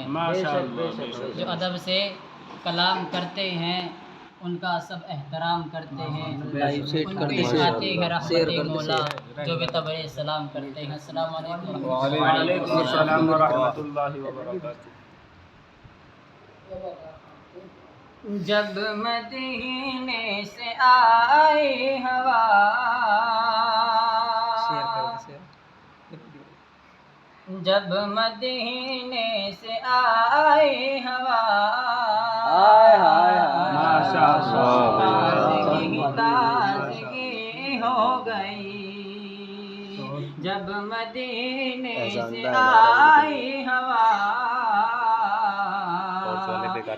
جو ادب سے کلام کرتے ہیں ان کا سب احترام کرتے ہیں، ان پہ آتی ہے رحمت مولا جو بے تبرے سلام کرتے ہیں۔ السلام علیکم وعلیکم السلام ورحمۃ اللہ وبرکاتہ۔ جب مدینے سے آئی ہوا، جب مدینے سے آئی ہوا، تازگی تازگی ہو گئی، جب مدینے سے آئی ہوا،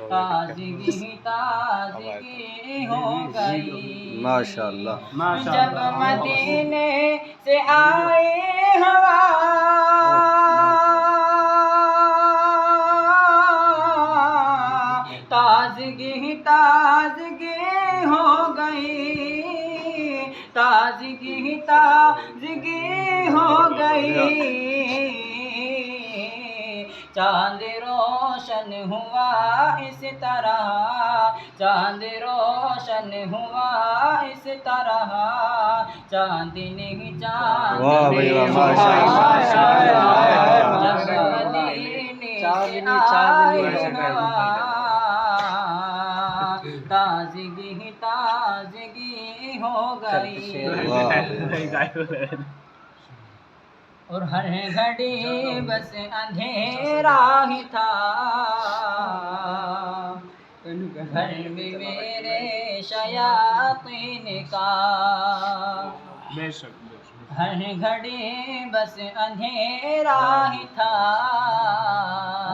تازگی تازگی ہو گئی، ماشاءاللہ جب مدینے سے آئی ہوا، تازگی تازگی ہو گئی، تازگی تازگی ہو گئی، چاند روشن ہوا اس طرح، چاند روشن ہوا اس طرح، چاندنی چاندنی جب مدینے سے آئی ہوا، تازگی تازگی ہو گئی، اور ہر گھڑی بس اندھیرا ہی تھا، گھر میں میرے شیاطین کا، ہر گھڑی بس اندھیرا ہی تھا۔